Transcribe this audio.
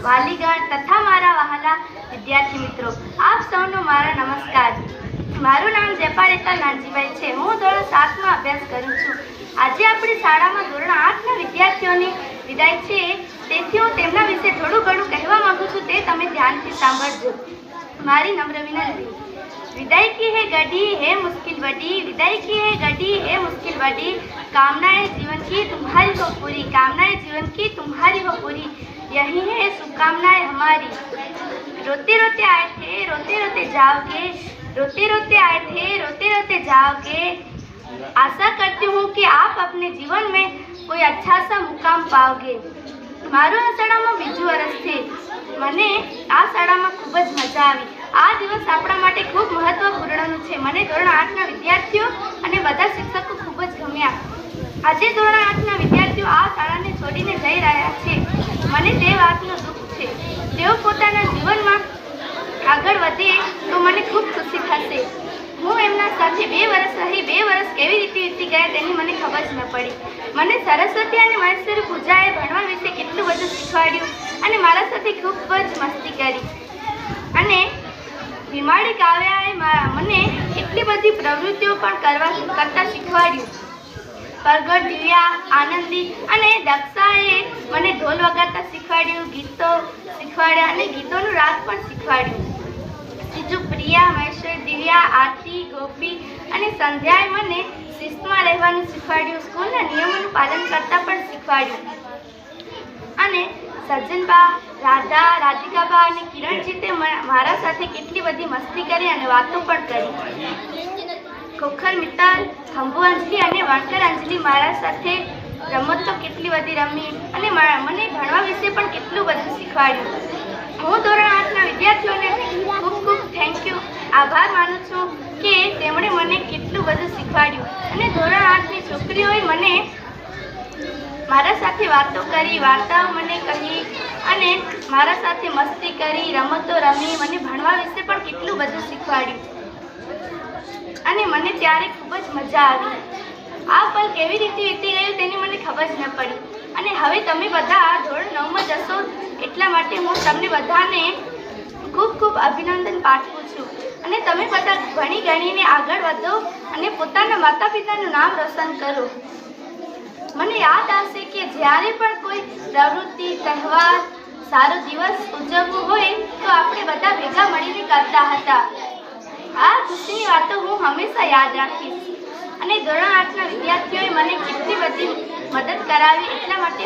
વાલીગણ તથા મારા વહાલા વિદ્યાર્થી મિત્રો, આપ સૌનો મારા નમસ્કાર। મારું નામ જયપાલ નાનજીભાઈ છે। હું ધોરણ 7 માં અભ્યાસ કરું છું। આજે આપણી શાળામાં ધોરણ 8 ના વિદ્યાર્થીઓની વિદાય છે, તેથી હું તેમના વિશે થોડું ઘણું કહેવા માંગુ છું, તે તમે ધ્યાનથી સાંભળજો। મારી नम्र विनंती। विदाई की है गढ़ी है मुश्किल बड़ी, विदाई की है गढ़ी है मुश्किल बड़ी, कामनाएं जीवन की तुम्हारी हो पूरी, कामनाएं जीवन की तुम्हारी हो पूरी, यही है शुभकामनाएं हमारी। रोते रोते आए थे रोते रोते जाओगे, रोते रोते आए थे रोते रोते जाओगे, आशा करती हूँ कि आप अपने जीवन में कोई अच्छा सा मुकाम पाओगे। मारू आ शाळाમાં બીજું વર્ષ છે। મને આ શાળામાં ખૂબ જ મજા આવી। આ દિવસ આપણા માટે ખૂબ મહત્વપૂર્ણ છે। મને ધોરણ 8 ના વિદ્યાર્થીઓ અને બધા શિક્ષકો ખૂબ જ ગમ્યા। આજે ધોરણ 8 ના વિદ્યાર્થીઓ આ શાળાને છોડીને જઈ રહ્યા છે। મને તે વાતનું દુઃખ છે। તેઓ પોતાના જીવનમાં આગળ વધે તો મને ખૂબ ખુશી થશે। હું એમના સાથે 2 વર્ષ રહી 2 વર્ષ કેવી રીતે વીતી ગયા તેની મને ખબર જ ન પડી। મને સરસ્વતી અને મહેશ્વરી પૂજાએ ભણવા વિશે કેટલું બધું શીખવાડ્યું અને મારા સાથે ખૂબ જ મસ્તી કરી, અને ભીમાડી કાવ્યાએ મને કેટલી બધી પ્રવૃત્તિઓ પણ કરતા શીખવાડ્યું। પરગટ દિવ્યા, આનંદી અને દક્ષાએ મને ઢોલ વગાડતા શીખવાડ્યું, ગીતો શીખવાડ્યા અને ગીતોનું રાગ પણ શીખવાડ્યું। બીજું પ્રિયા, મહેશ્વરી, દિવ્યા, આરતી, ગોપી અને સંધ્યાએ મને શિસ્તમાં રહેવાનું શીખવાડ્યું, સ્કૂલના નિયમોનું પાલન કરતા પણ શીખવાડ્યું। અને સજ્જનબા, રાધા, રાધિકાબા અને કિરણજીતે મારા સાથે કેટલી બધી મસ્તી કરી અને વાતો પણ કરી। ખોખર મિત્તલ, ખંભુ અંજલિ અને વણકર અંજલિ મારા સાથે રમતો કેટલી બધી રમી અને મને ભણવા વિશે પણ કેટલું બધું શીખવાડ્યું। હું ધોરણ 8 ના વિદ્યાર્થીઓને ખૂબ ખૂબ થેન્ક યુ, આભાર માનું છું કે તેમણે મને કેટલું બધું શીખવાડ્યું અને ધોરણ 8 ની છોકરીઓએ મને મારા સાથે વાતો કરી, વાર્તાઓ મને કહી અને મારા સાથે મસ્તી કરી, રમતો રમી, મને ભણવા વિશે પણ કેટલું બધું શીખવાડ્યું અને મને ત્યારે ખૂબ જ મજા આવી। આ પલ કેવી રીતે વીતી ગયું તેની મને ખબર જ ન પડી। અને હવે તમે બધા ધોરણ 9 માં જશો, એટલા માટે હું તમને બધાને ખૂબ ખૂબ અભિનંદન પાઠવું છું અને તમે બધા ભણી ગણીને આગળ વધો અને પોતાના માતા પિતાનું નામ રોશન કરો। મને યાદ આવશે કે જ્યારે પણ કોઈ પ્રવૃત્તિ, તહેવાર, સારો દિવસ ઉજવવો હોય તો આપણે બધા ભેગા મળીને કરતા હતા। આ ખુશીની વાતો હું હંમેશા યાદ રાખીશ। અને ધોરણ 8 ના વિદ્યાર્થીઓએ મને કેટલી બધી મદદ કરાવી, એટલા માટે